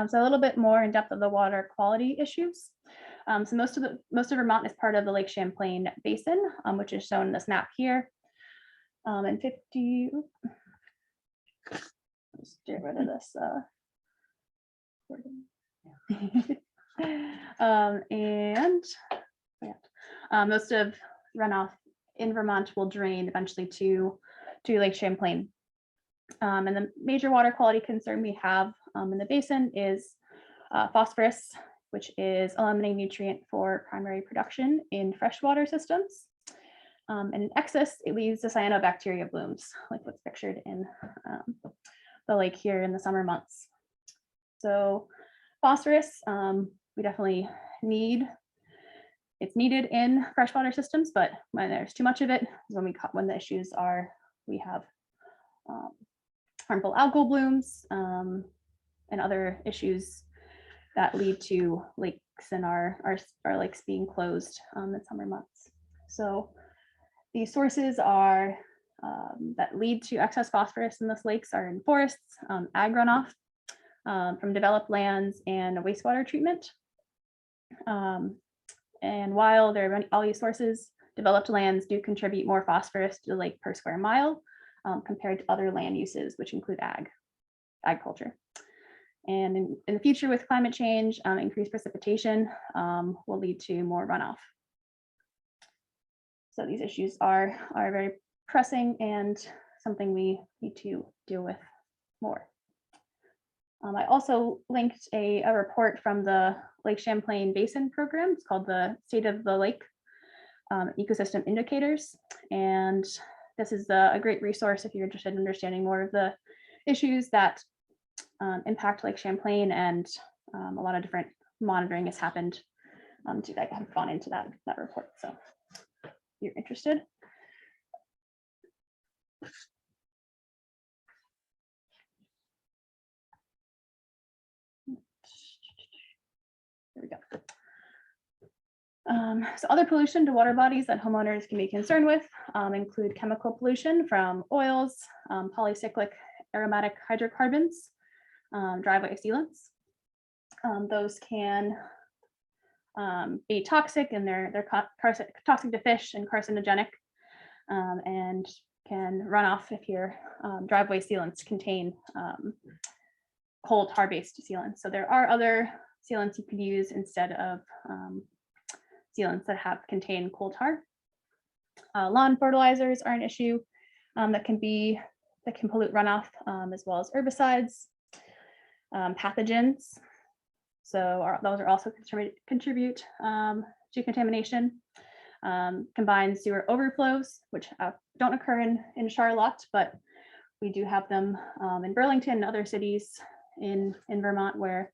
So a little bit more in depth of the water quality issues. So most of Vermont is part of the Lake Champlain Basin, which is shown in this map here. And 50, let's get rid of this. And yeah, most of runoff in Vermont will drain eventually to Lake Champlain. And the major water quality concern we have in the basin is phosphorus, which is a limiting nutrient for primary production in freshwater systems. And in excess, it leads to cyanobacteria blooms, like what's pictured in the lake here in the summer months. So phosphorus, we definitely need. It's needed in freshwater systems, but when there's too much of it, when the issues are, we have harmful algal blooms and other issues that lead to lakes and our lakes being closed in summer months. So these sources are that lead to excess phosphorus in those lakes are in forests, ag runoff from developed lands, and wastewater treatment. And while there are all these sources, developed lands do contribute more phosphorus to the lake per square mile compared to other land uses, which include agriculture. And in the future, with climate change, increased precipitation will lead to more runoff. So these issues are very pressing and something we need to deal with more. I also linked a report from the Lake Champlain Basin program. It's called the State of the Lake Ecosystem Indicators. And this is a great resource if you're interested in understanding more of the issues that impact Lake Champlain, and a lot of different monitoring has happened. I haven't gone into that report, so if you're interested. There we go. So other pollution to water bodies that homeowners can be concerned with include chemical pollution from oils, polycyclic aromatic hydrocarbons, driveway sealants. Those can be toxic, and they're toxic to fish and carcinogenic, and can run off if your driveway sealants contain coal tar-based sealants. So there are other sealants you could use instead of sealants that contain coal tar. Lawn fertilizers are an issue that can pollute runoff, as well as herbicides, pathogens. So those are also contribute to contamination. Combined sewer overflows, which don't occur in Charlotte, but we do have them in Burlington and other cities in Vermont, where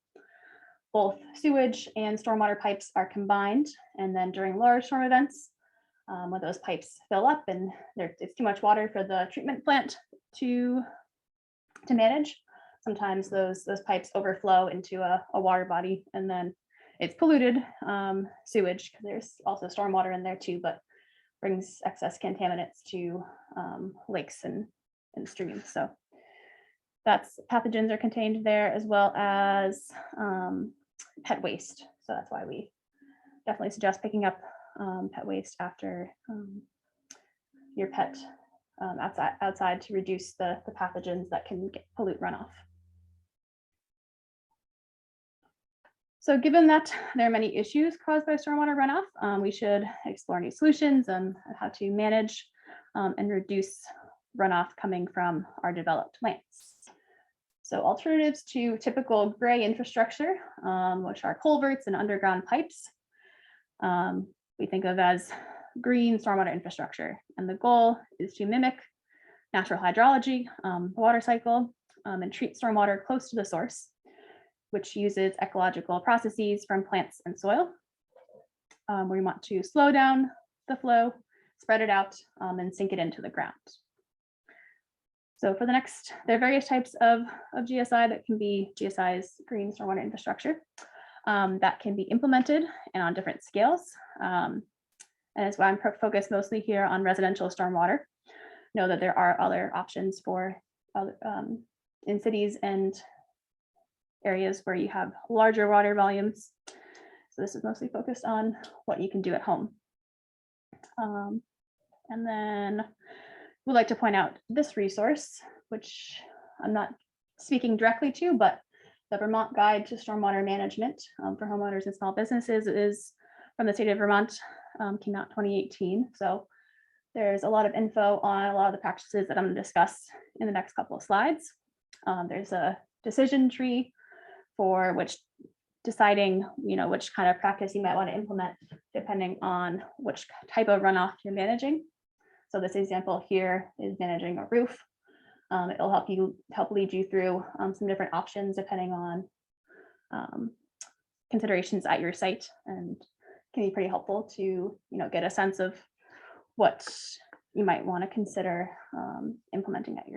both sewage and stormwater pipes are combined. And then during large storm events, when those pipes fill up and it's too much water for the treatment plant to manage, sometimes those pipes overflow into a water body, and then it's polluted sewage, because there's also stormwater in there too, but brings excess contaminants to lakes and streams. So that's pathogens are contained there, as well as pet waste. So that's why we definitely suggest picking up pet waste after your pet outside to reduce the pathogens that can pollute runoff. So given that there are many issues caused by stormwater runoff, we should explore new solutions and how to manage and reduce runoff coming from our developed lands. So alternatives to typical gray infrastructure, which are culverts and underground pipes, we think of as green stormwater infrastructure. And the goal is to mimic natural hydrology, the water cycle, and treat stormwater close to the source, which uses ecological processes from plants and soil. We want to slow down the flow, spread it out, and sink it into the ground. So for there are various types of GSI that can be GSI's green stormwater infrastructure that can be implemented and on different scales. And that's why I'm focused mostly here on residential stormwater. Know that there are other options for in cities and areas where you have larger water volumes. So this is mostly focused on what you can do at home. And then we'd like to point out this resource, which I'm not speaking directly to, but the Vermont Guide to Stormwater Management for Homeowners and Small Businesses is from the state of Vermont, came out 2018. So there's a lot of info on a lot of the practices that I'm going to discuss in the next couple of slides. There's a decision tree for which deciding, which kind of practice you might want to implement depending on which type of runoff you're managing. So this example here is managing a roof. It'll help lead you through some different options depending on considerations at your site, and can be pretty helpful to get a sense of what you might want to consider implementing at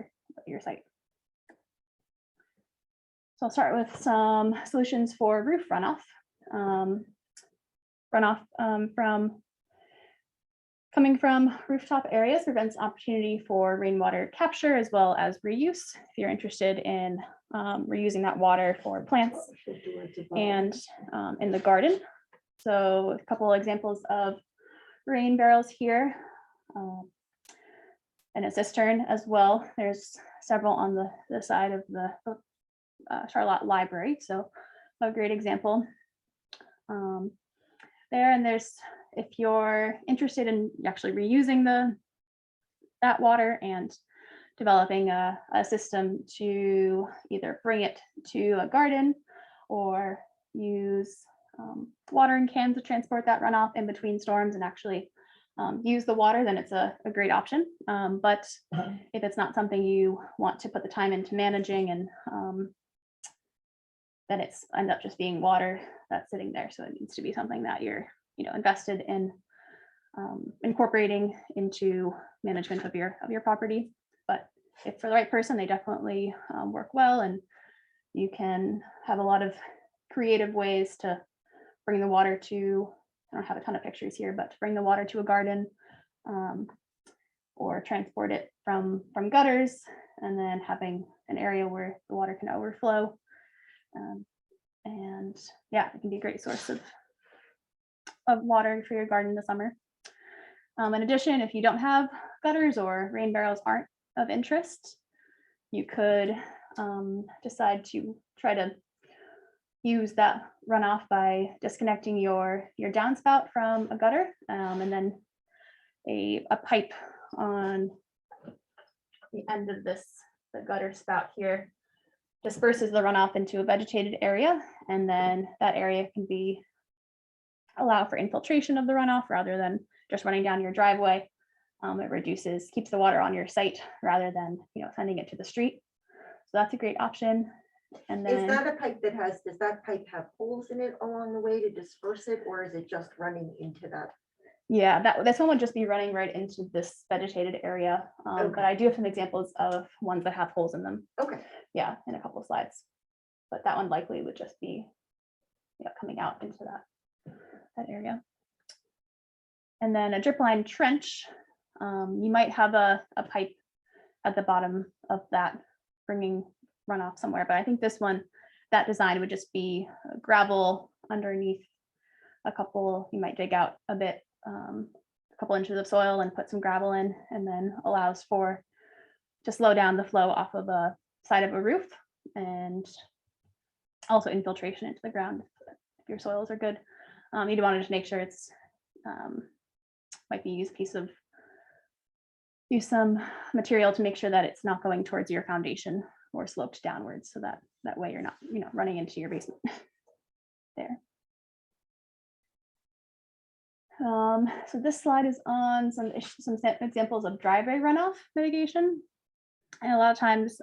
your site. So I'll start with some solutions for roof runoff. Runoff coming from rooftop areas prevents opportunity for rainwater capture as well as reuse. If you're interested in reusing that water for plants and in the garden. So a couple of examples of rain barrels here, and a cistern as well. There's several on the side of the Charlotte Library, so a great example there. And there's, if you're interested in actually reusing that water and developing a system to either bring it to a garden or use watering cans to transport that runoff in between storms and actually use the water, then it's a great option. But if it's not something you want to put the time into managing, and then it's end up just being water that's sitting there. So it needs to be something that you're invested in incorporating into management of your property. But if for the right person, they definitely work well, and you can have a lot of creative ways to bring the water to, I don't have a ton of pictures here, but to bring the water to a garden, or transport it from gutters, and then having an area where the water can overflow. And yeah, it can be a great source of water for your garden in the summer. In addition, if you don't have gutters or rain barrels aren't of interest, you could decide to try to use that runoff by disconnecting your downspout from a gutter, and then a pipe on the end of the gutter spout here disperses the runoff into a vegetated area, and then that area can allow for infiltration of the runoff rather than just running down your driveway. It keeps the water on your site rather than sending it to the street. So that's a great option. And then, is that a pipe does that pipe have holes in it along the way to disperse it, or is it just running into that? Yeah, this one would just be running right into this vegetated area. Okay. But I do have some examples of ones that have holes in them. Okay. Yeah, in a couple of slides. But that one likely would just be coming out into that area. And then a drip line trench. You might have a pipe at the bottom of that bringing runoff somewhere, but I think this one, that design would just be gravel underneath you might dig out a bit, a couple inches of soil and put some gravel in, and then allows to slow down the flow off of a side of a roof, and also infiltration into the ground if your soils are good. You'd want to just make sure it's might be use some material to make sure that it's not going towards your foundation or sloped downwards, so that way you're not running into your basement there. So this slide is on some examples of driveway runoff mitigation, and a lot of times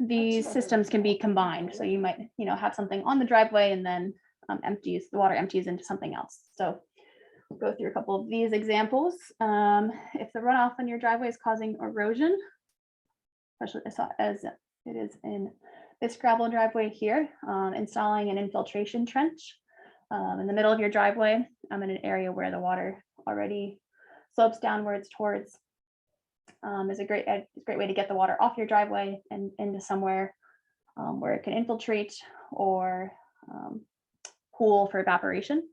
these systems can be combined. So you might have something on the driveway and then the water empties into something else. So we'll go through a couple of these examples. If the runoff on your driveway is causing erosion, especially as it is in this gravel driveway here, installing an infiltration trench in the middle of your driveway, in an area where the water already slopes downwards towards is a great way to get the water off your driveway and into somewhere where it can infiltrate or pool for evaporation.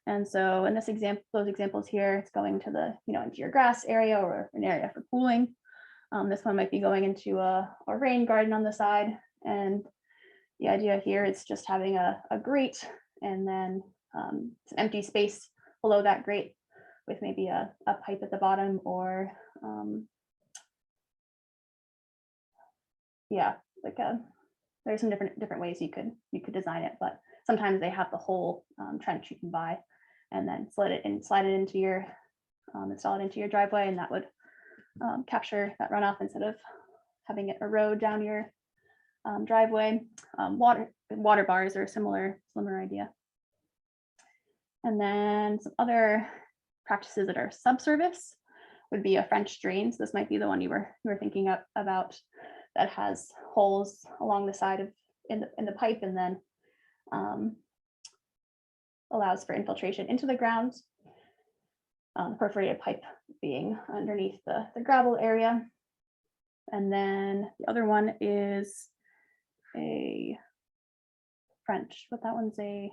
And so in this example, those examples here, it's going to the, into your grass area or an area for pooling. This one might be going into a rain garden on the side. And the idea here is just having a grate and then some empty space below that grate with maybe a pipe at the bottom or there's some different ways you could design it, but sometimes they have the whole trench you can buy and then slide it into your install it into your driveway, and that would capture that runoff instead of having it erode down your driveway. Water bars are a similar idea. And then some other practices that are subsurface would be a French drain. So this might be the one you were thinking about, that has holes along the side of in the pipe and then allows for infiltration into the ground. The perforated pipe being underneath the gravel area. And then the other one is a French, but that one's a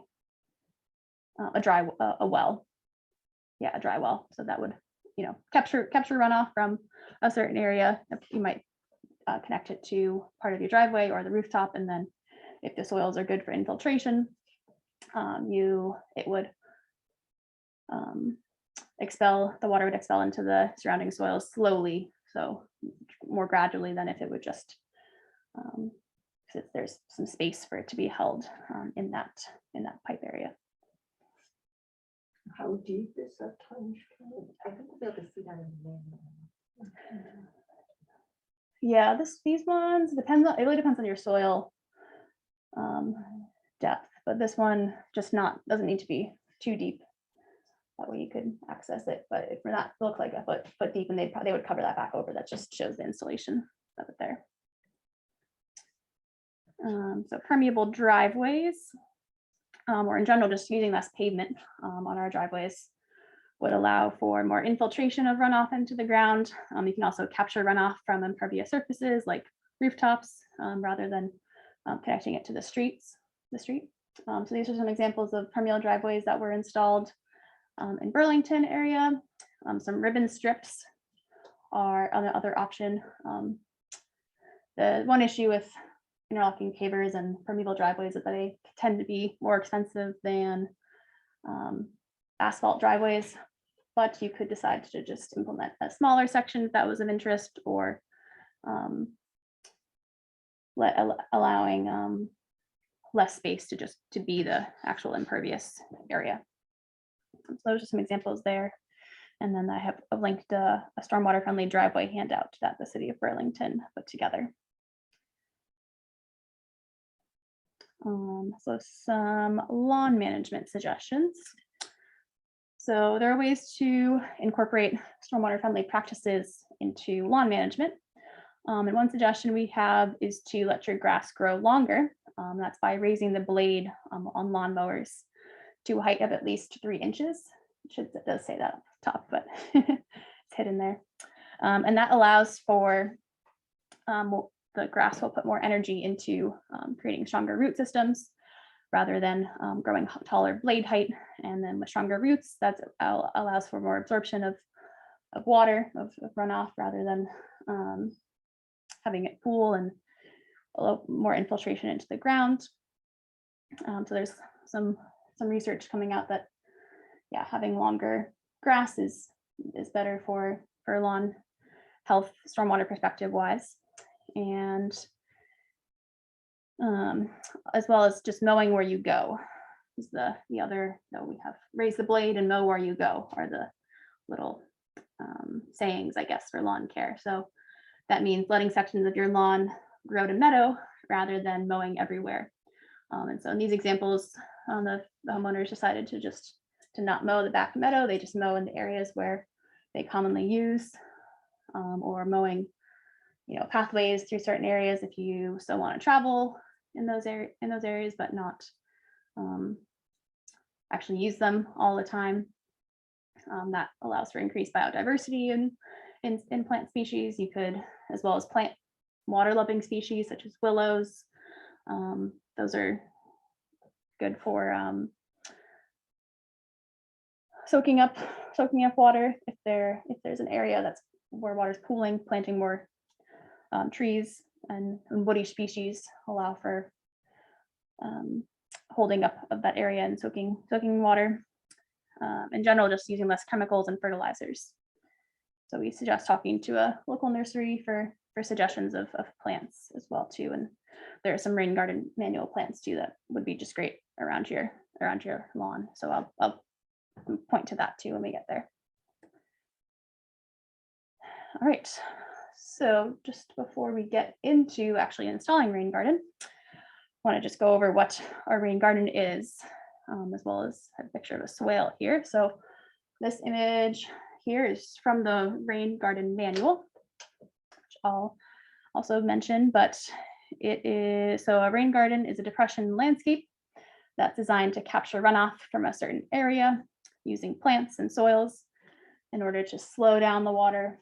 well. Yeah, a dry well. So that would, capture runoff from a certain area. You might connect it to part of your driveway or the rooftop, and then if the soils are good for infiltration, the water would expel into the surrounding soils slowly, so more gradually than if it would just there's some space for it to be held in that pipe area. How deep is that trench? I think we'll be able to see that in the manual. Yeah, these ones it really depends on your soil depth, but this one doesn't need to be too deep. That way you could access it, but if not, look like a foot deep, and they would cover that back over. That just shows the installation of it there. So permeable driveways, or in general, just using less pavement on our driveways would allow for more infiltration of runoff into the ground. You can also capture runoff from impervious surfaces like rooftops rather than connecting it to the street. So these are some examples of permeable driveways that were installed in Burlington area. Some ribbon strips are another option. The one issue with interlocking pavers and permeable driveways is that they tend to be more expensive than asphalt driveways, but you could decide to just implement a smaller section if that was of interest, or allowing less space to be the actual impervious area. So those are some examples there. And then I have linked a stormwater friendly driveway handout that the city of Burlington put together. So some lawn management suggestions. So there are ways to incorporate stormwater friendly practices into lawn management. And one suggestion we have is to let your grass grow longer. That's by raising the blade on lawnmowers to a height of at least 3 inches. It does say that up top, but it's hidden there. And that allows for the grass will put more energy into creating stronger root systems rather than growing taller blade height. And then with stronger roots, that allows for more absorption of water, of runoff, rather than having it pool and a little more infiltration into the ground. So there's some research coming out that, yeah, having longer grass is better for lawn health, stormwater perspective wise. And as well as just mowing where you go is the other. We have raise the blade and mow where you go are the little sayings, I guess, for lawn care. So that means letting sections of your lawn grow to meadow rather than mowing everywhere. And so in these examples, the homeowners decided to not mow the back meadow. They just mow in the areas where they commonly use, or mowing pathways through certain areas if you still want to travel in those areas, but not actually use them all the time. That allows for increased biodiversity in plant species. You could, as well as plant water loving species such as willows. Those are good for soaking up water. If there's an area that's where water's pooling, planting more trees and woody species allow for holding up of that area and soaking water. In general, just using less chemicals and fertilizers. So we suggest talking to a local nursery for suggestions of plants as well too. And there are some rain garden manual plants too that would be just great around your lawn. So I'll point to that too when we get there. All right. So just before we get into actually installing rain garden, I want to just go over what our rain garden is, as well as a picture of a swale here. So this image here is from the rain garden manual, which I'll also mention, but it is, so a rain garden is a depression landscape that's designed to capture runoff from a certain area using plants and soils in order to slow down the water,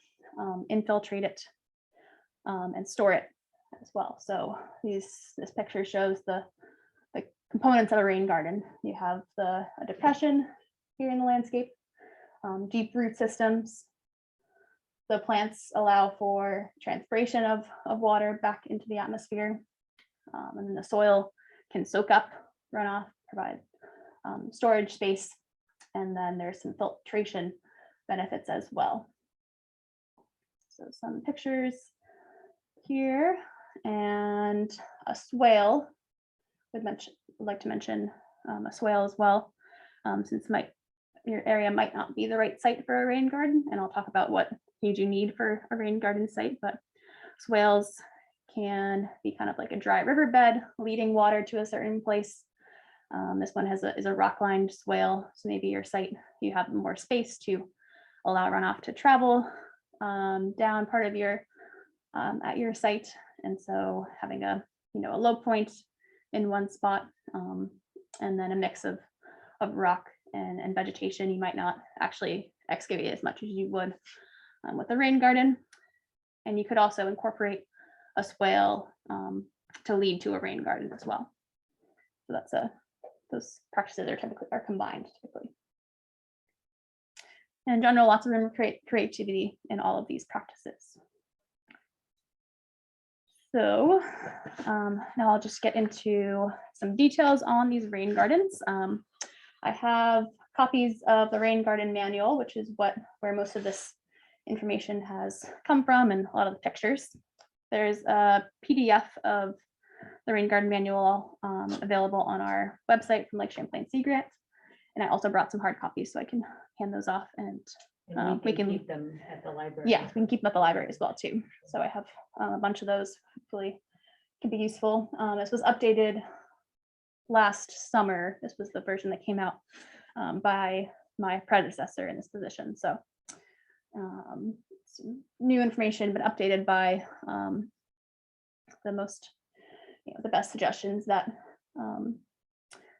infiltrate it, and store it as well. So this picture shows the components of a rain garden. You have a depression here in the landscape, deep root systems. The plants allow for transpiration of water back into the atmosphere, and then the soil can soak up runoff, provide storage space, and then there's some filtration benefits as well. So some pictures here, and a swale. Would like to mention a swale as well, since your area might not be the right site for a rain garden, and I'll talk about what you do need for a rain garden site. But swales can be kind of like a dry riverbed leading water to a certain place. This one is a rock-lined swale, so maybe your site, you have more space to allow runoff to travel down part of your at your site, and so having a low point in one spot, and then a mix of rock and vegetation. You might not actually excavate as much as you would with a rain garden. And you could also incorporate a swale to lead to a rain garden as well. So that's those practices are combined typically. And in general, lots of room for creativity in all of these practices. So now I'll just get into some details on these rain gardens. I have copies of the rain garden manual, which is where most of this information has come from, and a lot of the pictures. There's a PDF of the rain garden manual available on our website from Lake Champlain Sea Grant. And I also brought some hard copies so I can hand those off, and we can keep them at the library. Yeah, we can keep them at the library as well too. So I have a bunch of those, hopefully can be useful. This was updated last summer. This was the version that came out by my predecessor in this position. So new information, but updated by the most, the best suggestions that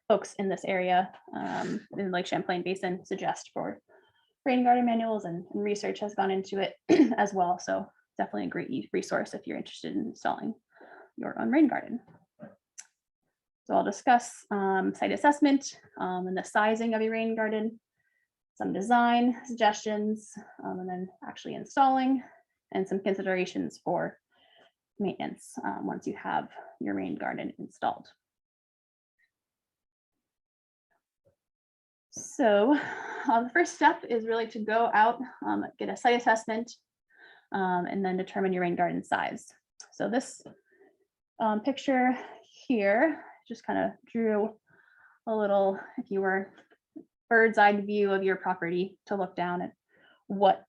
folks in this area in Lake Champlain Basin suggest for rain garden manuals, and research has gone into it as well. So definitely a great resource if you're interested in installing your own rain garden. So I'll discuss site assessment and the sizing of your rain garden, some design suggestions, and then actually installing, and some considerations for maintenance once you have your rain garden installed. So the first step is really to go out, get a site assessment, and then determine your rain garden size. So this picture here just kind of drew a little, if you were bird's eye view of your property, to look down at what,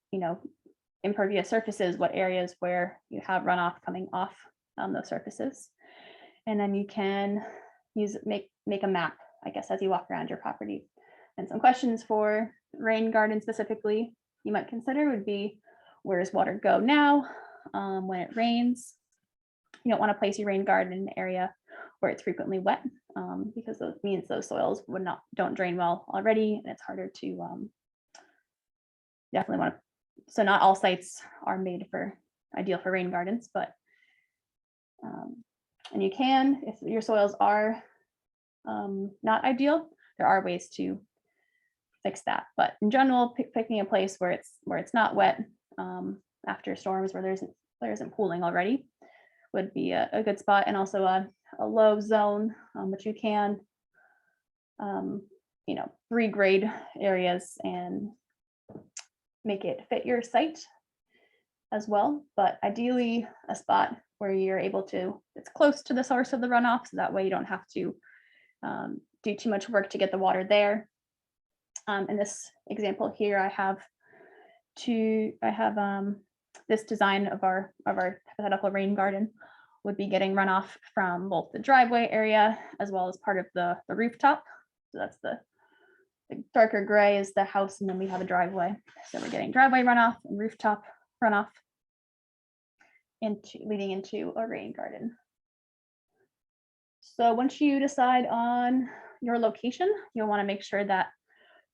impervious surfaces, what areas where you have runoff coming off those surfaces. And then you can make a map, I guess, as you walk around your property. And some questions for rain garden specifically you might consider would be, where does water go now when it rains? You don't want to place your rain garden in an area where it's frequently wet, because that means those soils don't drain well already, and it's harder to definitely want to So not all sites are made for ideal for rain gardens, but and you can, if your soils are not ideal, there are ways to fix that. But in general, picking a place where it's not wet after storms, where there isn't pooling already, would be a good spot, and also a low zone, which you can regrade areas and make it fit your site as well. But ideally a spot where you're able to, it's close to the source of the runoff, so that way you don't have to do too much work to get the water there. In this example here, I have this design of our hypothetical rain garden would be getting runoff from both the driveway area as well as part of the rooftop. So that's the darker gray is the house, and then we have a driveway. So we're getting driveway runoff and rooftop runoff leading into a rain garden. So once you decide on your location, you'll want to make sure that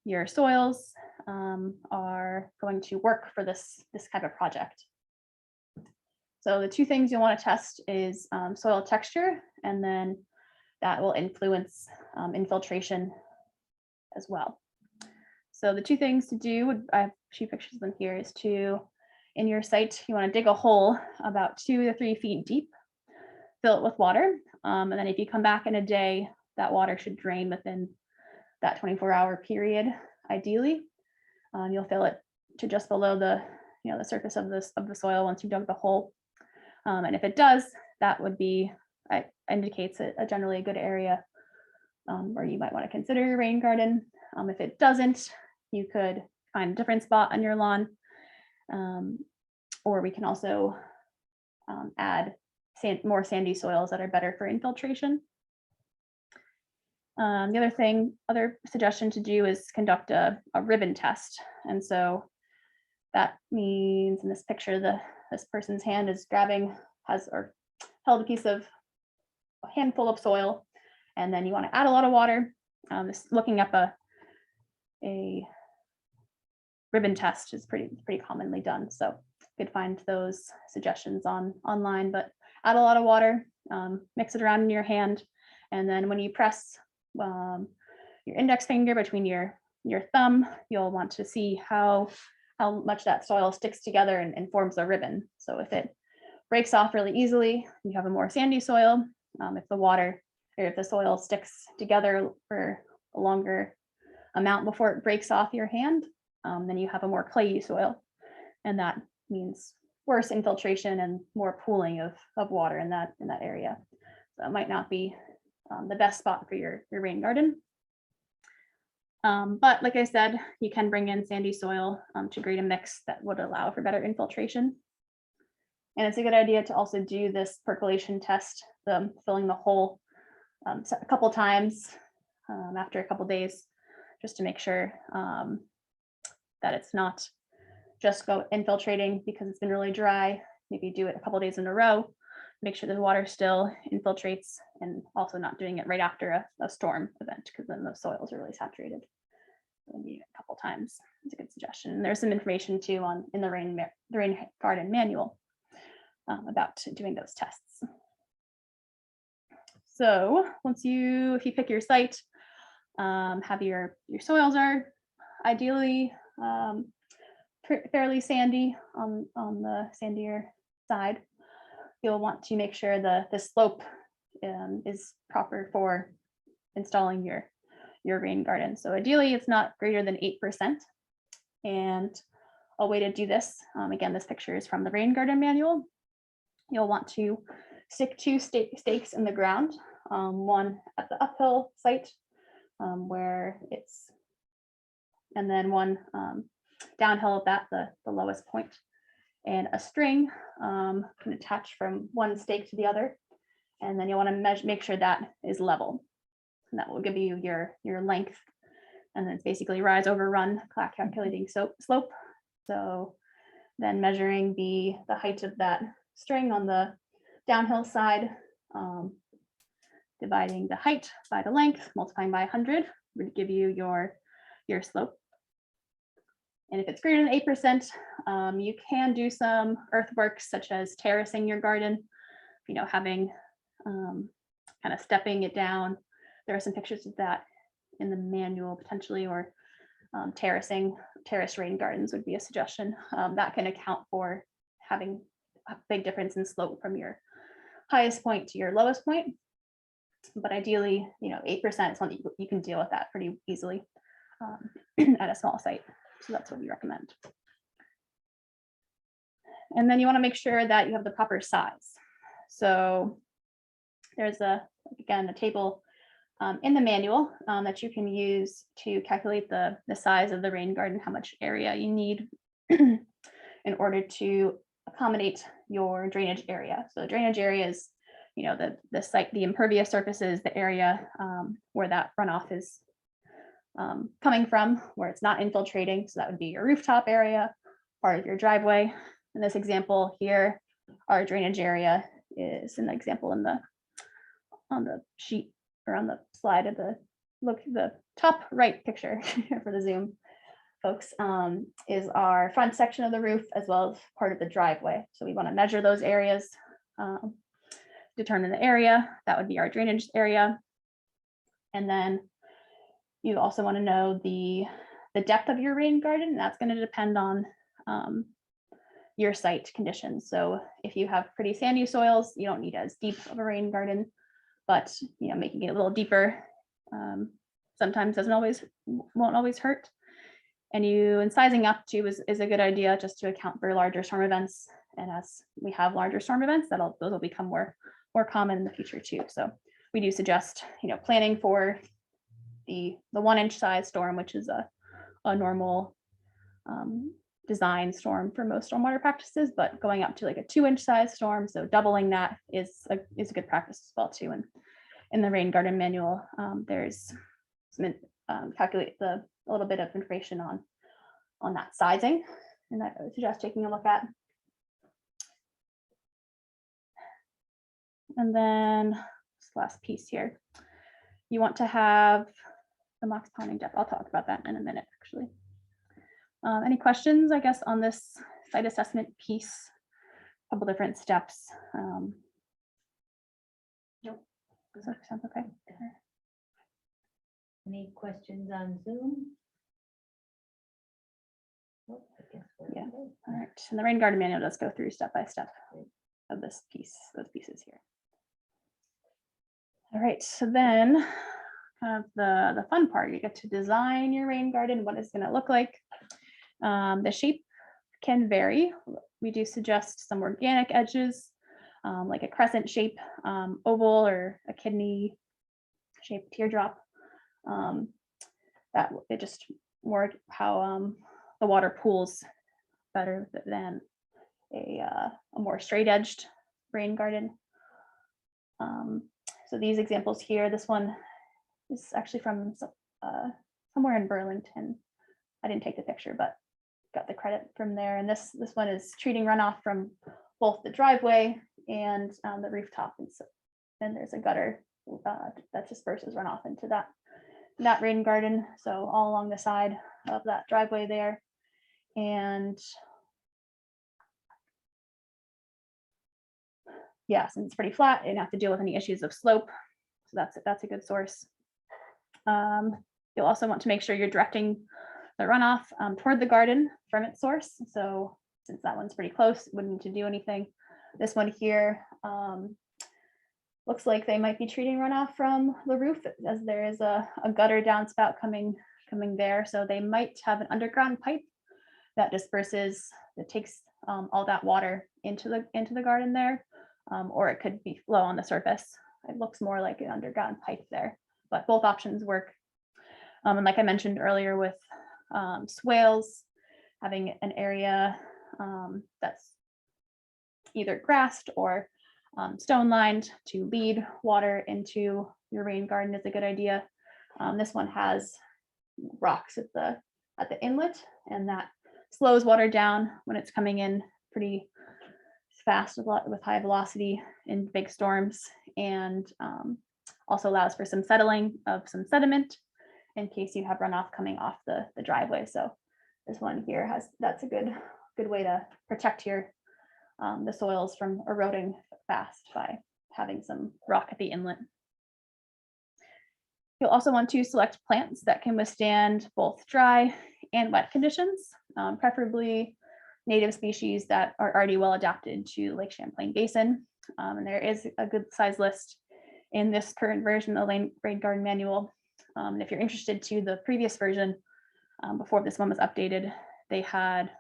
your soils are going to work for this type of project. So the two things you'll want to test is soil texture, and then that will influence infiltration as well. So the two things to do, I have a few pictures of them here, is in your site, you want to dig a hole about 2 to 3 feet deep, fill it with water, and then if you come back in a day, that water should drain within that 24-hour period, ideally. You'll fill it to just below the surface of the soil once you've dug the hole. And if it does, that would be indicates generally a good area where you might want to consider your rain garden. If it doesn't, you could find a different spot on your lawn, or we can also add more sandy soils that are better for infiltration. The other suggestion to do is conduct a ribbon test. And so that means in this picture, this person's hand is held a handful of soil, and then you want to add a lot of water. Looking up a ribbon test is pretty commonly done. So you could find those suggestions online, but add a lot of water, mix it around in your hand, and then when you press your index finger between your thumb, you'll want to see how much that soil sticks together and forms a ribbon. So if it breaks off really easily, you have a more sandy soil. If the soil sticks together for a longer amount before it breaks off your hand, then you have a more clayey soil, and that means worse infiltration and more pooling of water in that area. So it might not be the best spot for your rain garden. But like I said, you can bring in sandy soil to create a mix that would allow for better infiltration. And it's a good idea to also do this percolation test, filling the hole a couple times after a couple days, just to make sure that it's not just infiltrating because it's been really dry. Maybe do it a couple days in a row, make sure the water still infiltrates, and also not doing it right after a storm event, because then the soils are really saturated. So maybe a couple times is a good suggestion. And there's some information too in the rain garden manual about doing those tests. So if you pick your site, have your soils are ideally fairly sandy on the sandier side. You'll want to make sure the slope is proper for installing your rain garden. So ideally it's not greater than 8%. And a way to do this, again, this picture is from the rain garden manual. You'll want to stick 2 stakes in the ground, one at the uphill site and then one downhill at the lowest point. And a string can attach from one stake to the other, and then you want to make sure that is level, and that will give you your length. And then it's basically rise over run, calculating slope. So then measuring the height of that string on the downhill side, dividing the height by the length, multiplying by 100 would give you your slope. And if it's greater than 8%, you can do some earthworks such as terracing your garden, having kind of stepping it down. There are some pictures of that in the manual potentially, or terrace rain gardens would be a suggestion. That can account for having a big difference in slope from your highest point to your lowest point. But ideally, 8% is something you can deal with that pretty easily at a small site. So that's what we recommend. And then you want to make sure that you have the proper size. So there's again, a table in the manual that you can use to calculate the size of the rain garden, how much area you need in order to accommodate your drainage area. So the drainage area is, the site, the impervious surfaces, the area where that runoff is coming from, where it's not infiltrating. So that would be your rooftop area, part of your driveway. In this example here, our drainage area is an example on the sheet, or on the slide of the top right picture for the Zoom folks, is our front section of the roof as well as part of the driveway. So we want to measure those areas, determine the area. That would be our drainage area. And then you also want to know the depth of your rain garden. And that's going to depend on your site conditions. So if you have pretty sandy soils, you don't need as deep of a rain garden, but making it a little deeper sometimes won't always hurt. And sizing up too is a good idea, just to account for larger storm events. And as we have larger storm events, those will become more common in the future too. So we do suggest planning for the 1-inch size storm, which is a normal design storm for most stormwater practices, but going up to like a 2-inch size storm, so doubling that is a good practice as well too. And in the rain garden manual, there's some calculate a little bit of information on that sizing, and I would suggest taking a look at. And then this last piece here, you want to have the max ponding depth. I'll talk about that in a minute, actually. Any questions, I guess, on this site assessment piece? A couple different steps. Nope. Sounds okay. Any questions on Zoom? Nope, I guess we're Yeah. good. All right. And the rain garden manual does go through step by step of this piece, those pieces here. All right. So then kind of the fun part, you get to design your rain garden, what it's going to look like. The shape can vary. We do suggest some organic edges, like a crescent shape, oval, or a kidney shaped teardrop. That it just more how the water pools better than a more straight edged rain garden. So these examples here, this one is actually from somewhere in Burlington. I didn't take the picture, but got the credit from there. And this one is treating runoff from both the driveway and the rooftop. And so then there's a gutter that disperses runoff into that rain garden. So all along the side of that driveway there. And yeah, since it's pretty flat, you don't have to deal with any issues of slope. So that's a good source. You'll also want to make sure you're directing the runoff toward the garden from its source. So since that one's pretty close, wouldn't need to do anything. This one here looks like they might be treating runoff from the roof, as there is a gutter downspout coming there. So they might have an underground pipe that disperses, that takes all that water into the garden there, or it could be flow on the surface. It looks more like an underground pipe there, but both options work. And like I mentioned earlier with swales, having an area that's either grassed or stone lined to lead water into your rain garden is a good idea. This one has rocks at the inlet, and that slows water down when it's coming in pretty fast with high velocity in big storms, and also allows for some settling of some sediment in case you have runoff coming off the driveway. So This one here that's a good way to protect the soils from eroding fast by having some rock at the inlet. You'll also want to select plants that can withstand both dry and wet conditions, preferably native species that are already well adapted to Lake Champlain Basin. And there is a good size list in this current version of the Rain Garden Manual. And if you're interested to the previous version, before this one was updated, they had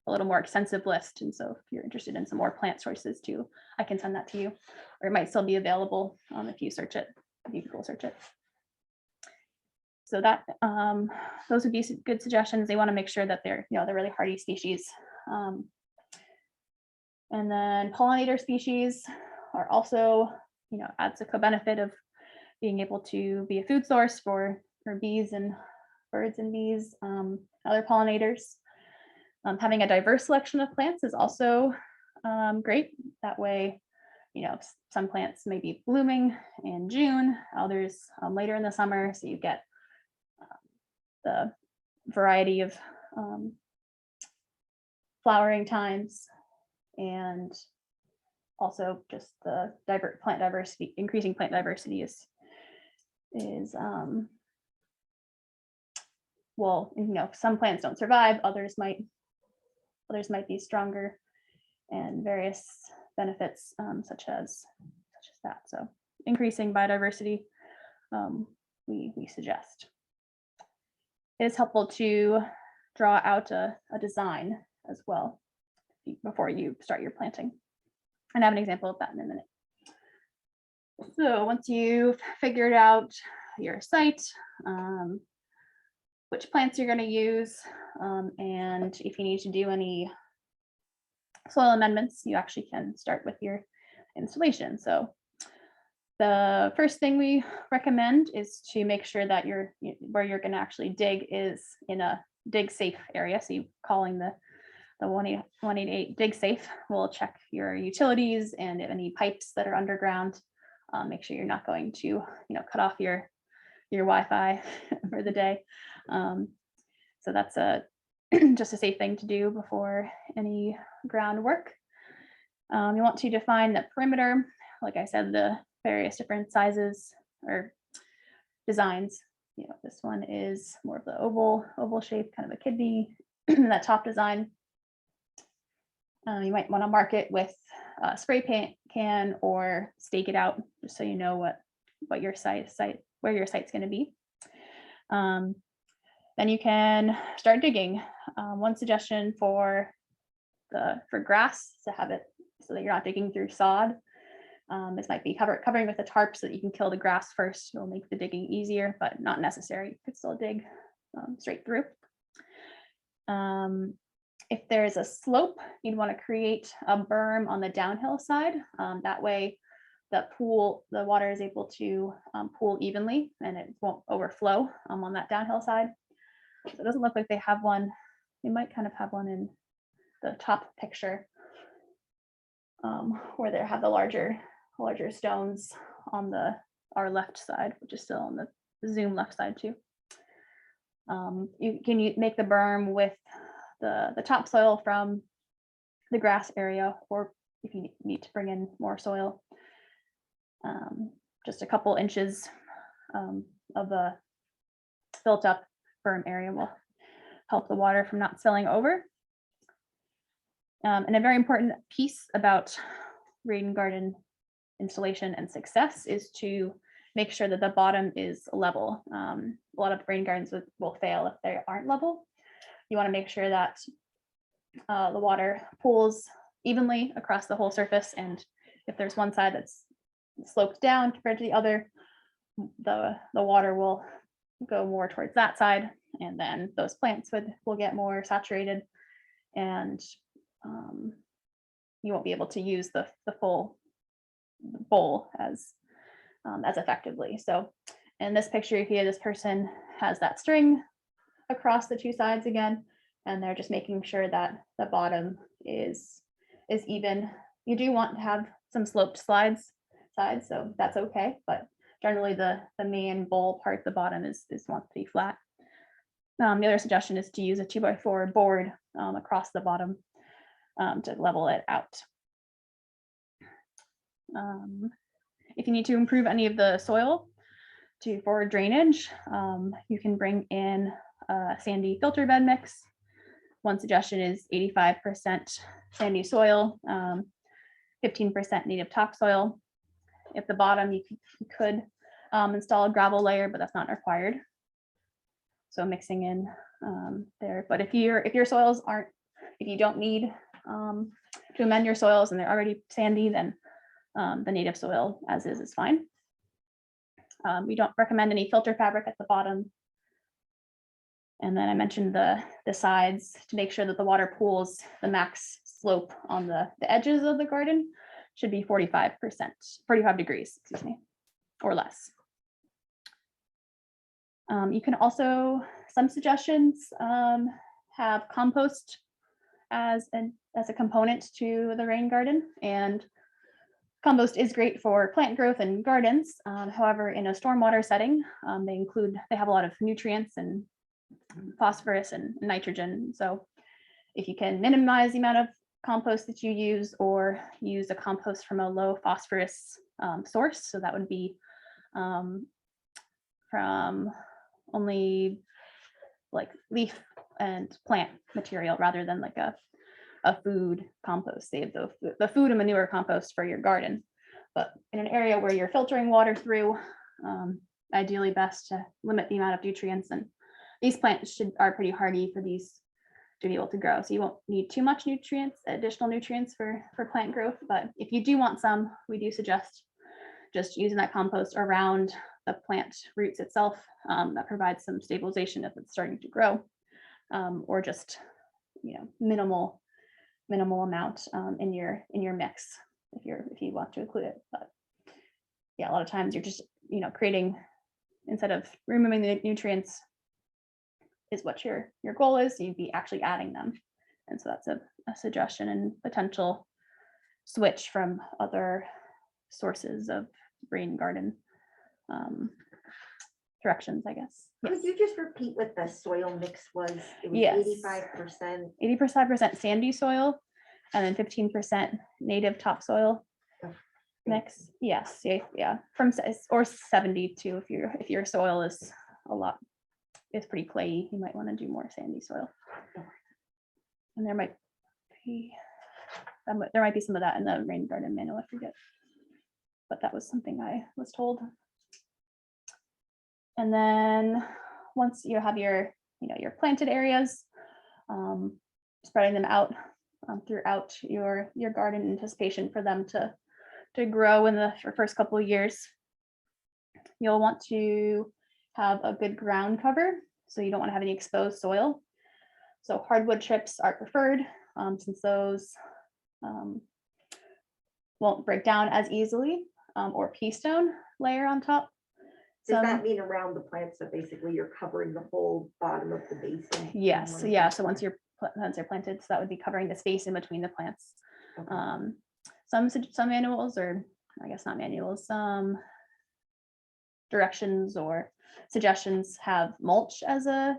a little more extensive list. And so if you're interested in some more plant choices too, I can send that to you, or it might still be available if you search it, if you Google search it. So that those would be good suggestions. They want to make sure that they're really hardy species. And then pollinator species are also, adds a co-benefit of being able to be a food source for bees and birds and bees, other pollinators. Having a diverse selection of plants is also great. That way, some plants may be blooming in June, others later in the summer. So you get the variety of flowering times, and also just the plant diversity, increasing plant diversity is well, some plants don't survive, others might be stronger, and various benefits such as that. So increasing biodiversity, we suggest. It is helpful to draw out a design as well before you start your planting. And I have an example of that in a minute. So once you've figured out your site, which plants you're going to use, and if you need to do any soil amendments, you actually can start with your installation. So the first thing we recommend is to make sure that where you're going to actually dig is in a dig safe area. So you calling the 188 dig safe will check your utilities and any pipes that are underground. Make sure you're not going to cut off your Wi-Fi for the day. So that's just a safe thing to do before any groundwork. You want to define the perimeter. Like I said, the various different sizes or designs. This one is more of the oval shape, kind of a kidney. That top design, you might want to mark it with a spray paint can or stake it out, just so you know what your where your site's going to be. Then you can start digging. One suggestion for grass to have it so that you're not digging through sod. This might be covering with a tarp so that you can kill the grass first. It'll make the digging easier, but not necessary. You could still dig straight through. If there's a slope, you'd want to create a berm on the downhill side. That way the water is able to pool evenly and it won't overflow on that downhill side. So it doesn't look like they have one. They might kind of have one in the top picture where they have the larger stones on our left side, which is still on the Zoom left side too. You can make the berm with the topsoil from the grass area, or if you need to bring in more soil, just a couple inches of a built up berm area will help the water from not spilling over. And a very important piece about rain garden installation and success is to make sure that the bottom is level. A lot of rain gardens will fail if they aren't level. You want to make sure that the water pools evenly across the whole surface, and if there's one side that's sloped down compared to the other, the water will go more towards that side, and then those plants will get more saturated, and you won't be able to use the full bowl as effectively. So in this picture here, this person has that string across the two sides again, and they're just making sure that the bottom is even. You do want to have some sloped sides, so that's okay, but generally the main bowl part, the bottom is wants to be flat. The other suggestion is to use a 2x4 board across the bottom to level it out. If you need to improve any of the soil for drainage, you can bring in a sandy filter bed mix. One suggestion is 85% sandy soil, 15% native topsoil. At the bottom, you could install a gravel layer, but that's not required. So mixing in there. But if your soils aren't, if you don't need to amend your soils and they're already sandy, then the native soil as is fine. We don't recommend any filter fabric at the bottom. And then I mentioned the sides to make sure that the water pools, the max slope on the edges of the garden should be 45 degrees, excuse me, or less. You can also, some suggestions have compost as a component to the rain garden, and compost is great for plant growth and gardens. However, in a stormwater setting, they have a lot of nutrients and phosphorus and nitrogen. So if you can minimize the amount of compost that you use, or use a compost from a low phosphorus source, so that would be from only like leaf and plant material rather than like a food compost. Save the food and manure compost for your garden. But in an area where you're filtering water through, ideally best to limit the amount of nutrients, and these plants are pretty hardy for these to be able to grow. So you won't need too much additional nutrients for plant growth. But if you do want some, we do suggest just using that compost around the plant roots itself. That provides some stabilization if it's starting to grow, or just minimal amount in your mix if you want to include it. But yeah, a lot of times you're just creating, instead of removing the nutrients is what your goal is, you'd be actually adding them. And so that's a suggestion and potential switch from other sources of rain garden directions, I guess. Could you just repeat what the soil mix was? It was Yes. 85%. 85% sandy soil, and then 15% native topsoil mix. Yes, yeah. Or 72 if your soil is it's pretty clayey. You might want to do more sandy soil. And there might be some of that in the rain garden manual, I forget. But that was something I was told. And then once you have your planted areas, spreading them out throughout your garden in anticipation for them to grow in the first couple of years. You'll want to have a good ground cover, so you don't want to have any exposed soil. So hardwood chips are preferred, since those won't break down as easily, or pea stone layer on top. Does that mean around the plant? So basically you're covering the whole bottom of the basin? Yes, yeah. So once they're planted, so that would be covering the space in between the plants. Okay. Some manuals, or I guess not manuals, some directions or suggestions have mulch as a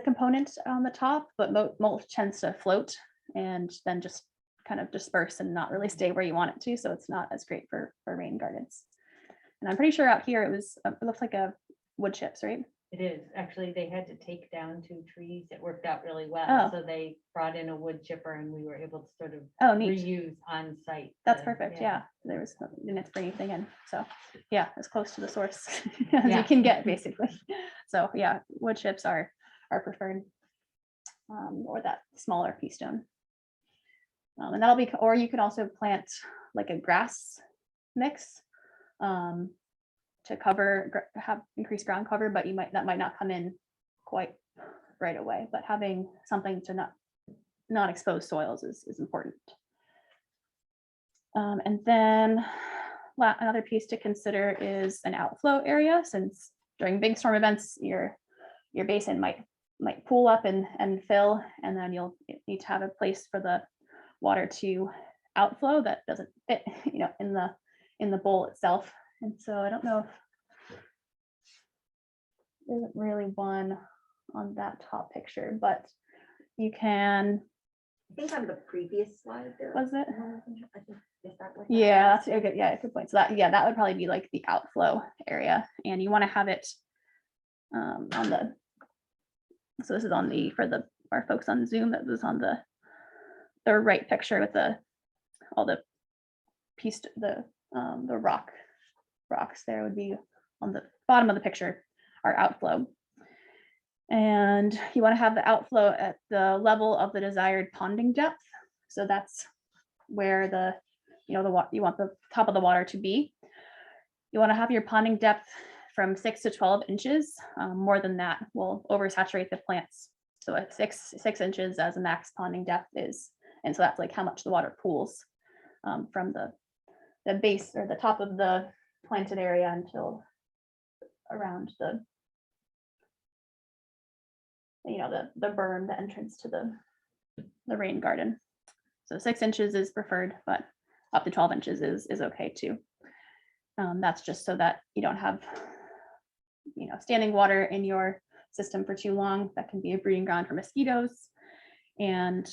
component on the top, but mulch tends to float and then just kind of disperse and not really stay where you want it to. So it's not as great for rain gardens. And I'm pretty sure out here it looks like a wood chips, right? It is. Actually, they had to take down 2 trees. It worked out really well. Oh. So they brought in a wood chipper and we were able to sort of Neat. reuse on site. That's perfect. Yeah. There was didn't have to bring anything in. So yeah, as close to the source as you can get, basically. So yeah, wood chips are preferred, or that smaller pea stone. And that'll be, or you could also plant like a grass mix to have increased ground cover, but that might not come in quite right away. But having something to not expose soils is important. And then another piece to consider is an outflow area, since during big storm events, your basin might pool up and fill, and then you'll need to have a place for the water to outflow that doesn't fit, in the bowl itself. And so I don't know if there isn't really one on that top picture, but you can, I think on the previous slide there. was it? I think, is that what? that Yeah, was? that's a good, yeah, good point. So that, yeah, that would probably be like the outflow area, and you want to have it on the, so this is on the, for the, our folks on Zoom, that was on the right picture with the, all the piece, the rocks there would be on the bottom of the picture, our outflow. And you want to have the outflow at the level of the desired ponding depth. So that's where the, you want the top of the water to be. You want to have your ponding depth from 6 to 12 inches. More than that will oversaturate the plants. So at 6 inches as a max ponding depth is, and so that's like how much the water pools from the base or the top of the planted area until around the, the berm, the entrance to the rain garden. So 6 inches is preferred, but up to 12 inches is okay too. That's just so that you don't have, standing water in your system for too long. That can be a breeding ground for mosquitoes, and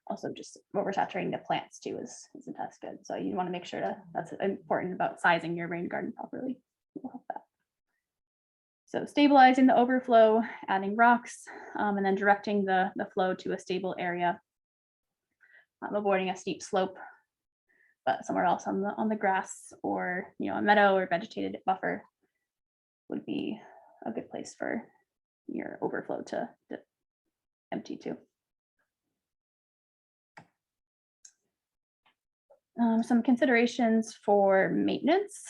also just oversaturating the plants too isn't as good. So you want to make sure that's important about sizing your rain garden properly. We'll help that. So stabilizing the overflow, adding rocks, and then directing the flow to a stable area, avoiding a steep slope, but somewhere else on the grass or a meadow or vegetated buffer would be a good place for your overflow to empty to. Some considerations for maintenance,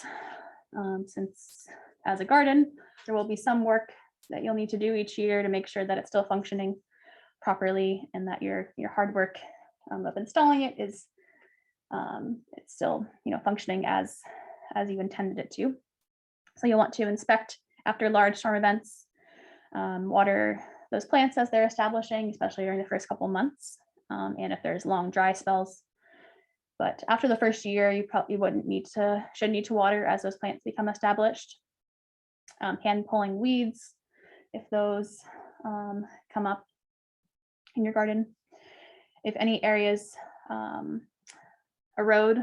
since as a garden, there will be some work that you'll need to do each year to make sure that it's still functioning properly and that your hard work of installing it is it's still functioning as you intended it to. So you'll want to inspect after large storm events, water those plants as they're establishing, especially during the first couple months, and if there's long dry spells. But after the first year, you probably should need to water as those plants become established. Hand pulling weeds, if those come up in your garden. If any areas erode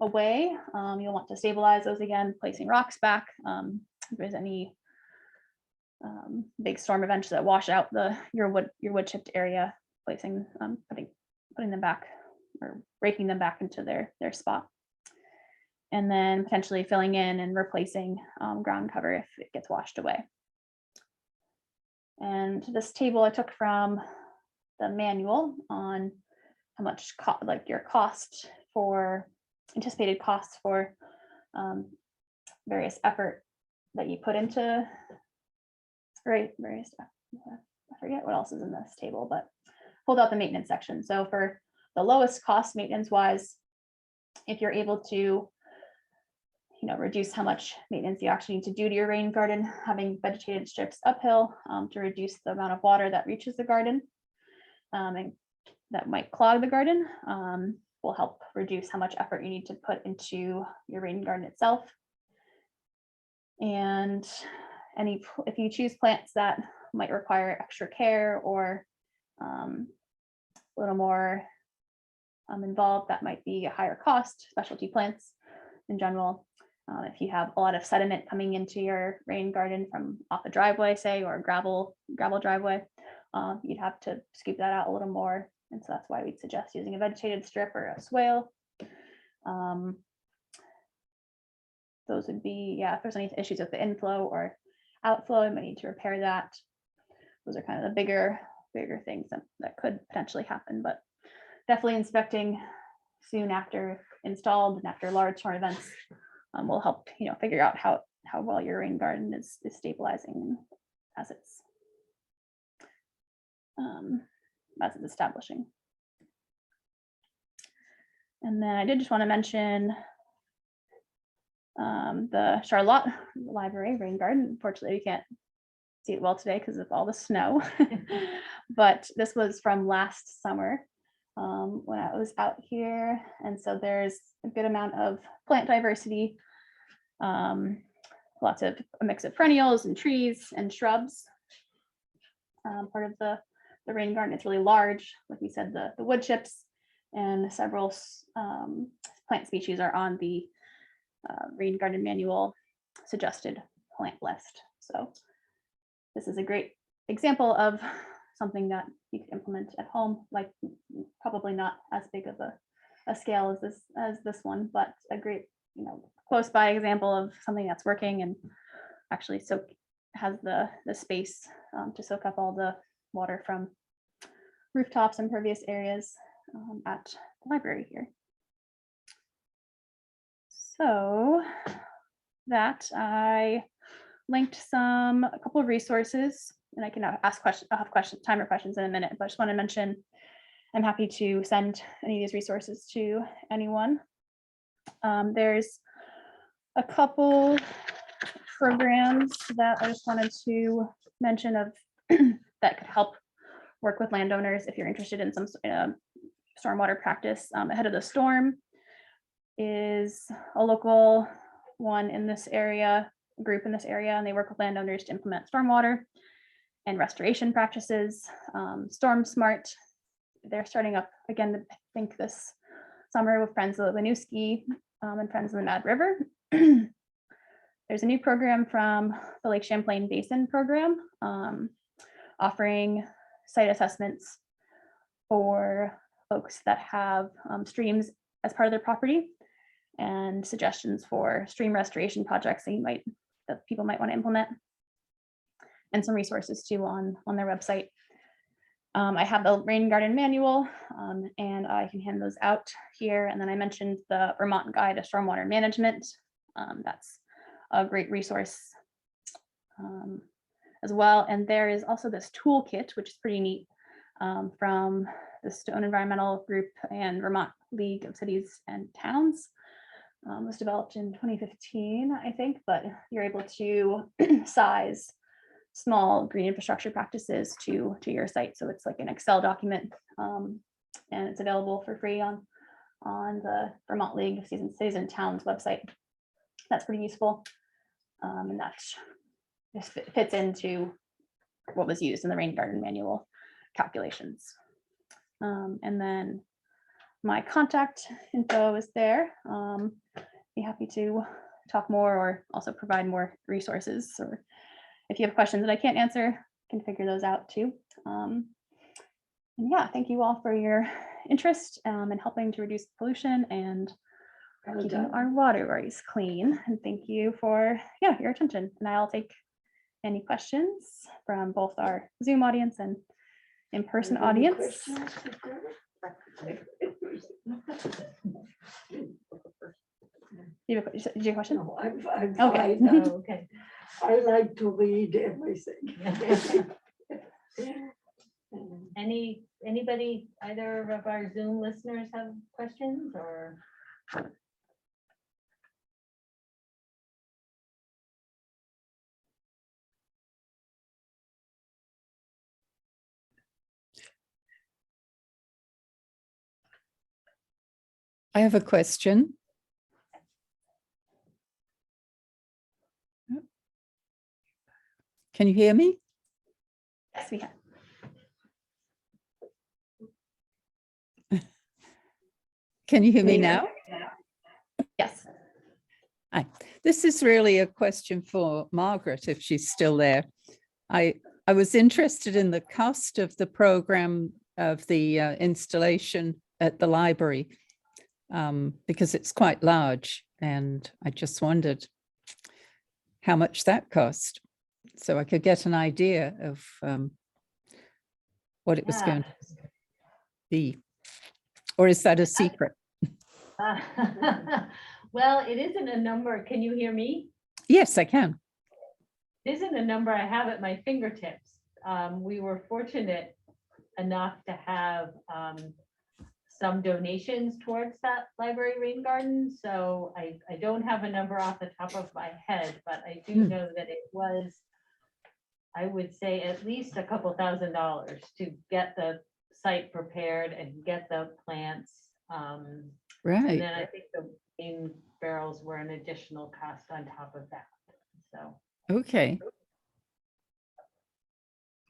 away, you'll want to stabilize those again, placing rocks back. If there's any big storm events that wash out your wood chipped area, placing putting them back or breaking them back into their spot. And then potentially filling in and replacing ground cover if it gets washed away. And this table I took from the manual on how much your cost for anticipated costs for various effort that you put into various stuff. I forget what else is in this table, but pulled out the maintenance section. So for the lowest cost maintenance wise, if you're able to reduce how much maintenance you actually need to do to your rain garden, having vegetated strips uphill to reduce the amount of water that reaches the garden and that might clog the garden, will help reduce how much effort you need to put into your rain garden itself. And if you choose plants that might require extra care or a little more involved, that might be a higher cost, specialty plants in general. If you have a lot of sediment coming into your rain garden from off a driveway, say, or a gravel driveway, you'd have to scoop that out a little more. And so that's why we'd suggest using a vegetated strip or a swale. Those would be, if there's any issues with the inflow or outflow, you might need to repair that. Those are kind of the bigger things that could potentially happen, but definitely inspecting soon after installed and after large storm events will help figure out how well your rain garden is stabilizing as it's establishing. And then I did just want to mention the Charlotte Library rain garden. Unfortunately, we can't see it well today because of all the snow, but this was from last summer when I was out here. And so there's a good amount of plant diversity, a mix of perennials and trees and shrubs. part of the rain garden. It's really large. Like we said, the wood chips and several plant species are on the rain garden manual suggested plant list. So this is a great example of something that you could implement at home, like probably not as big of a scale as this one, but a great, close by example of something that's working and actually has the space to soak up all the water from rooftops and pervious areas at the library here. So that I linked a couple of resources, and I can ask questions. I'll have time or questions in a minute, but I just want to mention I'm happy to send any of these resources to anyone. There's a couple programs that I just wanted to mention of that could help work with landowners if you're interested in some stormwater practice. Ahead of the Storm is a local one in this area, group in this area, and they work with landowners to implement stormwater and restoration practices. Storm Smart, they're starting up again, I think this summer with Friends of the Winooski and Friends of the Mad River. There's a new program from the Lake Champlain Basin program offering site assessments for folks that have streams as part of their property and suggestions for stream restoration projects that people might want to implement, and some resources too on their website. I have the rain garden manual and I can hand those out here. And then I mentioned the Vermont Guide to Stormwater Management. That's a great resource as well. And there is also this toolkit, which is pretty neat, from the Stone Environmental Group and Vermont League of Cities and Towns. Was developed in 2015, I think, but you're able to size small green infrastructure practices to your site. So it's like an Excel document, and it's available for free on the Vermont League of Cities and Towns website. That's pretty useful, and that just fits into what was used in the rain garden manual calculations. And then my contact info is there. Be happy to talk more or also provide more resources, or if you have questions that I can't answer, I can figure those out too. And yeah, thank you all for your interest in helping to reduce pollution and keeping our waterways clean. And thank you for your attention. And I'll take any questions from both our Zoom audience and in-person audience. Do you have a question? No, I'm Okay. fine. Oh, okay. I like to read everything. Anybody, either of our Zoom listeners have questions or? I have a question. Can you hear me? Yes, we can. Can you hear me now? Yes. Hi. This is really a question for Margaret, if she's still there. I was interested in the cost of the program of the installation at the library, because it's quite large, and I just wondered how much that cost, so I could get an idea of what it was going to be. Or is that a secret? Well, it isn't a number. Can you hear me? Yes, I can. It isn't a number I have at my fingertips. We were fortunate enough to have some donations towards that library rain garden. So I don't have a number off the top of my head, but I do know that it was, I would say, at least a couple $1,000s to get the site prepared and get the plants. Right. And then I think the rain barrels were an additional cost on top of that. So. Okay.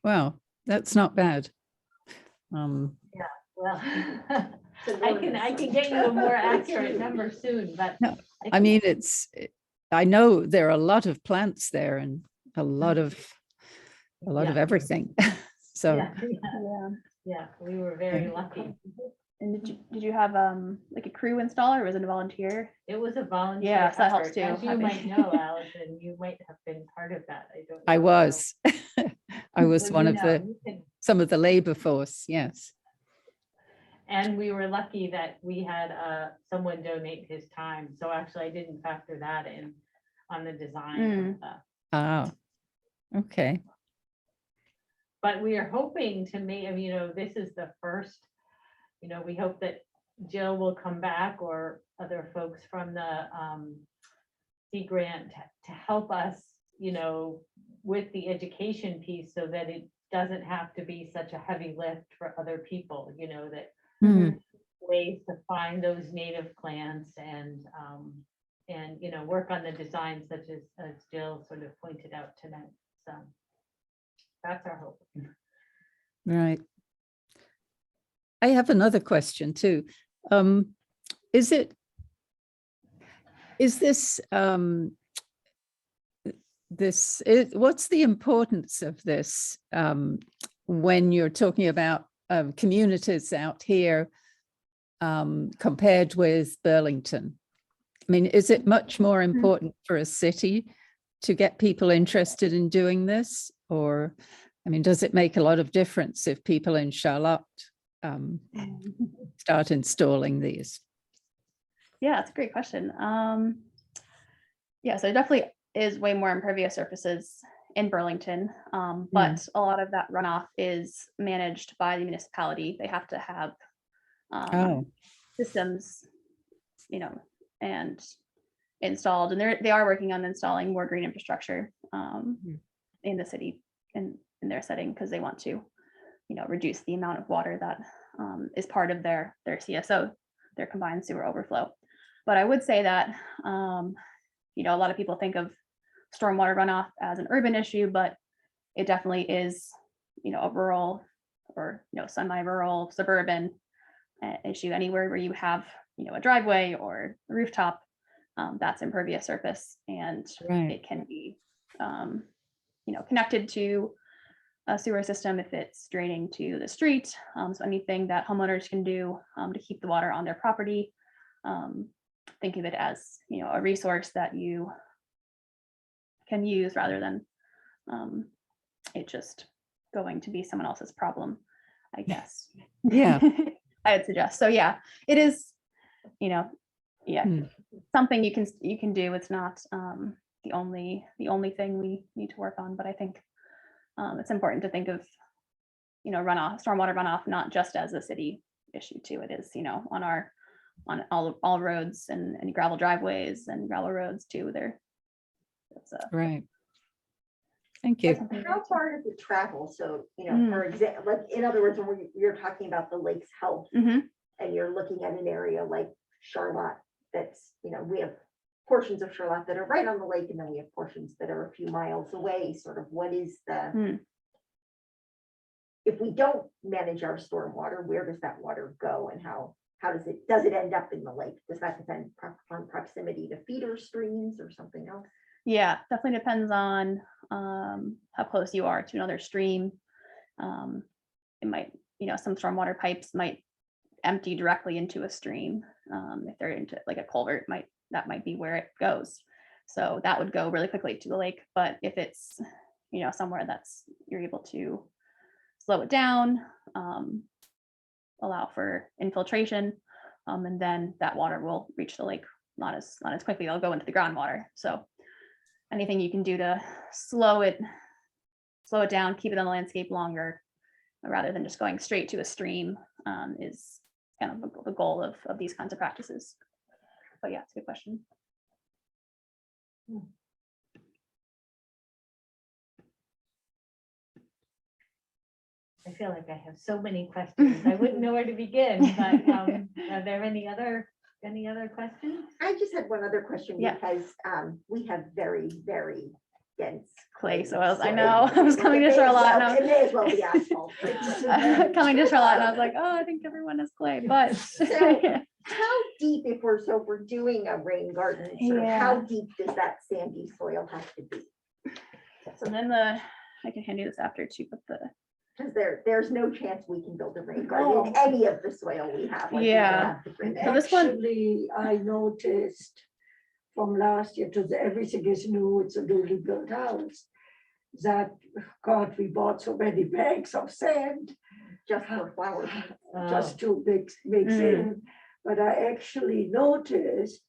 Well, That's not bad. Well, It's I can get you a more accurate number soon, but. No, I can- mean, I know there are a lot of plants there and a lot of Yeah. everything. So Yeah, yeah, Yeah. yeah, we were very lucky. And did you have like a crew installer or was it a volunteer? It was a volunteer Yeah, so that helps effort. too, As you having- might know, Allison, you might have been part of that. I don't. I know. was, I was So one you of know, you can- some of the labor force. Yes. And we were lucky that we had someone donate his time. So actually I didn't factor that in on the design. Of the, Ah, okay. but we are hoping to make, I mean, this is the first, we hope that Jill will come back or other folks from the Sea Grant to help us, with the education piece so that it doesn't have to be such a heavy lift for other people, that Hmm. ways to find those native plants and work on the design such as Jill sort of pointed out tonight. So that's our hope. Right. I have another question too. Is this what's the importance of this when you're talking about communities out here compared with Burlington? I mean, is it much more important for a city to get people interested in doing this? Or, I mean, does it make a lot of difference if people in Charlotte start installing these? Yeah, it's a great question. Yeah, so it definitely is way more impervious surfaces in Burlington, but a lot of that runoff is managed by the municipality. They have to have systems, and installed, and they are working on installing more green infrastructure in the city in their setting because they want to, reduce the amount of water that is part of their CSO, their combined sewer overflow. But I would say that a lot of people think of stormwater runoff as an urban issue, but it definitely is, a rural or semi-rural suburban issue. Anywhere where you have a driveway or a rooftop, that's impervious surface, and it can be connected to a sewer system if it's draining to the street. So anything that homeowners can do to keep the water on their property, think of it as a resource that you can use rather than it just going to be someone else's problem, I guess. Yeah. I would suggest. So yeah, it is, something you can do. It's not the only thing we need to work on, but I think it's important to think of stormwater runoff not just as a city issue too. It is on all roads and gravel driveways and gravel roads too. Right. Thank you. How far does it travel? So, for example, like in other words, when you're talking about the lake's health and you're looking at an area like Charlotte, that's, we have portions of Charlotte that are right on the lake, and then we have portions that are a few miles away. Sort of what is if we don't manage our stormwater, where does that water go, and how does it end up in the lake? Does that depend on proximity to feeder streams or something else? Yeah, definitely depends on how close you are to another stream. It might, some stormwater pipes might empty directly into a stream. If they're into like a culvert, that might be where it goes. So that would go really quickly to the lake. But if it's, somewhere you're able to slow it down, allow for infiltration, and then that water will reach the lake not as quickly. It'll go into the groundwater. So anything you can do to slow it down, keep it on the landscape longer, rather than just going straight to a stream, is kind of the goal of these kinds of practices. But yeah, it's a good question. I feel like I have so many questions. I wouldn't know where to begin, but are there any other questions? I just had one other question Yeah. because we have very, very dense clay soils. I soil. know. I was coming to It may as Charlotte well- and I It may as well be asphalt. was coming to Charlotte and I was like, oh, I think everyone is clay, but So- How deep, if we're doing a rain garden, sort of how deep does that sandy soil have to be? so then I can hand you this after too, but Because there's no chance we can build a rain garden in any of the soil we have. like, we Yeah. have to bring And it. this one- actually, I noticed from last year, because everything is new, it's a newly built house, that, God, we bought so many bags of sand Just for flowers. just to mix in. But I actually noticed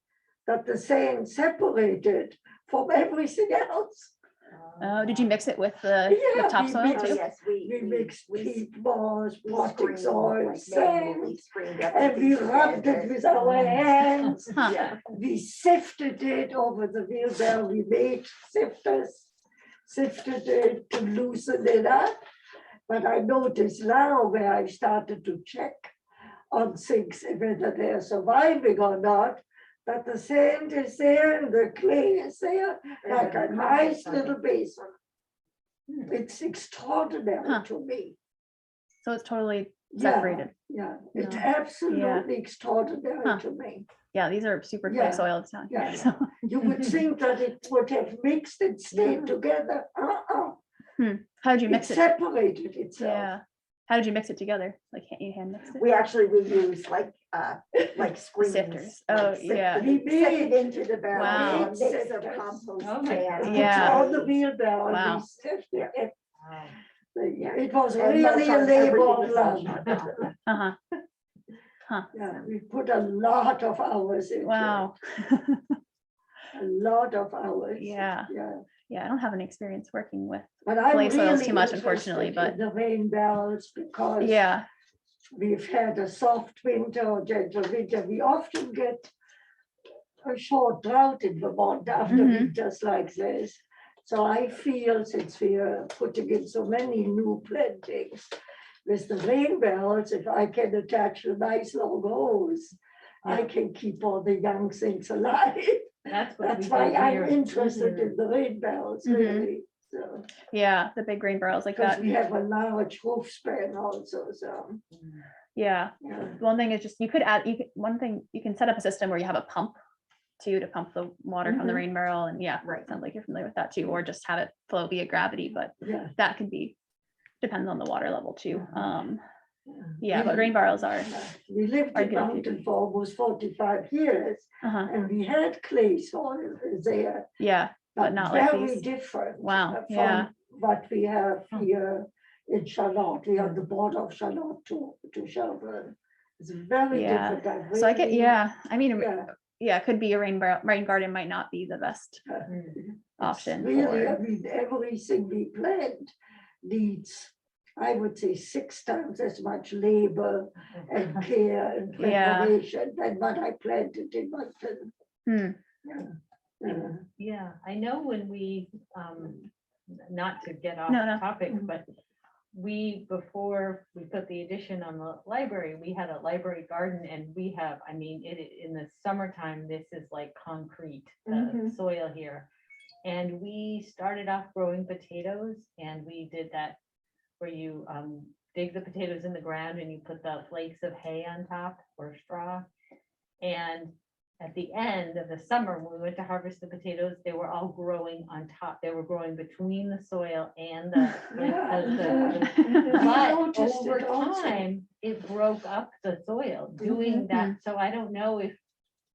that the sand separated from everything else. did you mix it with the Yeah, topsoil we Oh, too? yes, We mixed peat moss, potting screened, soil, like, sand, manually screened and we everything rubbed it together. with our hands. Huh. Yeah. We sifted it over the wheelbarrow, we made sifters, sifted it to loosen it up. But I noticed now where I started to check on things, whether they're surviving or not, that the sand is there and the clay is there, like a nice little basin. It's extraordinary Huh. to me. So it's totally Yeah, separated. yeah, it's Yeah. absolutely extraordinary Huh. to me. Yeah, these are super clay Yeah. soils down here. Yeah. So, You would think that it would have mixed and stayed together. how did you It mix it? separated itself. Yeah. How did you mix it together? Like you hand mixed it? We use like screens. Sifters. like Oh, sift yeah. it- sift it into the barrel. Wow. a mix of Sifters. compost Oh my and God. Yeah. On the wheelbarrow, and Wow. we sifted it. Wow. It was And really mulch a on labor of everything love. that's on top. Yeah, we put a lot of hours into it. Wow. A lot of hours. Yeah. Yeah. Yeah, I don't have any experience working with. But I'm Clay soils really too much, unfortunately, interested in but- the rain barrels because Yeah. we've had a soft winter or gentle winter. We often get a short drought in Vermont after Mhm. winters like this. So I feel since we are putting in so many new plantings with the rain barrels, if I can attach a nice long hose, I can keep all the young things alive. That's what That's we why do I'm here. interested in the rain barrels, Mhm. really. So, Yeah, the big grain barrels like because that. we have a large roof span also, so, Yeah. yeah. One thing is just you could add one thing you can set up a system where you have a pump too to pump the water from the Mhm. rain barrel, and yeah, Right. sounds like you're familiar with that too, or just have it flow via gravity, but Yeah. that could be depends on the water level too. Mhm. Yeah, but rain barrels are We lived Are in good. Mountain for almost 45 years, and we had clay soil there, yeah, but not like very these. different. Wow, from yeah. what we have Hmm. here in Charlotte. We are the border of Charlotte to Shelburne. It's very Yeah. different. So I get, really- yeah, I mean, Yeah. yeah, it could be a rain garden might not be the best Mm. option Really, I for, mean, everything we plant needs, I would say, 6 times as much labor and care and Yeah. preparation than what I planted in Mountain. Hmm, Yeah. Yeah, I know when we, not to get off No, no. topic, but before we put the addition on the library, we had a library garden and we have, I mean, in the summertime, this is like concrete, the Mhm. soil here. And we started off growing potatoes and we did that where you dig the potatoes in the ground and you put the flakes of hay on top or straw. And at the end of the summer, when we went to harvest the potatoes, they were all growing on top. They were growing between the soil and the. But noticed over it also. time, it broke up the soil, doing that. So I don't know if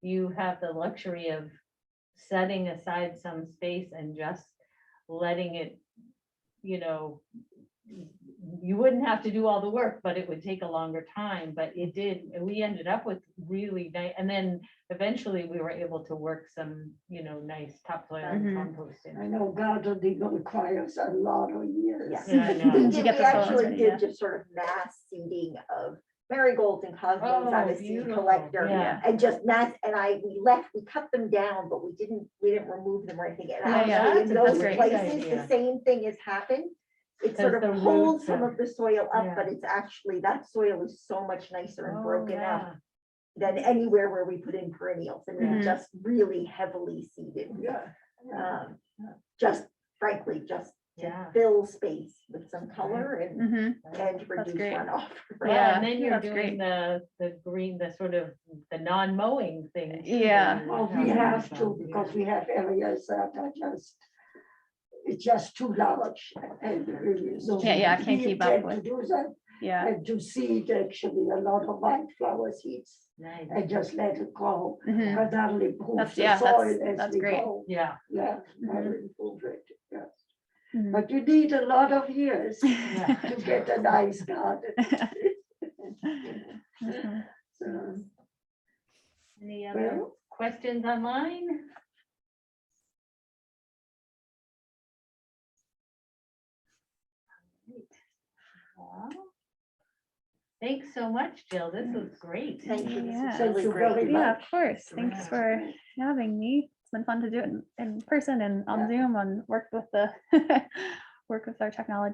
you have the luxury of setting aside some space and just letting it, you wouldn't have to do all the work, but it would take a longer time, but it did, and we ended up with really nice, and then eventually we were able to work some, nice topsoil and Mhm. compost I in. know gardening requires a lot of years. Yes. Yeah, I know. We To did- get we the soils actually ready, yeah. did just sort of mass seeding of marigolds and cosmos on Oh, a seed beautiful. collector. Yeah. And just mass, and we cut them down, but we didn't remove them or anything. And Yeah, yeah. actually, in That's those a great places, idea. the same thing has happened. It sort Because of the holds roots some are- of the soil up, Yeah. but it's actually, that soil is so much nicer and Oh, broken up yeah. than anywhere where we put in perennials and Mhm. we just really heavily seeded. Yeah. Just frankly, just to Yeah. fill space with some color and, Mhm. and reduce great. runoff. Well, Yeah, and then you're that's doing great. the green, the sort of the non-mowing thing. too, Yeah. that you Well, were we talking have to, about, because yeah. we have areas that are just, it's just too large. And so Yeah, I we can't keep up intend with. To do that Yeah. and to seed actually a lot of wildflower seeds Nice. and just let it grow. Mhm. But that'll improve That's- the yeah, soil that's- as that's we great. go. Yeah, Yeah, that'll Mhm. improve it, yes. Mhm. But you need a lot of years yeah. to get a nice garden. Mhm. So, Any other well, questions online? Great. Well, thanks so much, Jill. This was great. Thank you. This Yeah. is Thank really you great. very Yeah, much. of course. Thanks Yeah. for having me. It's been fun to do it in person and on Yeah. Zoom and work with the work with our technology.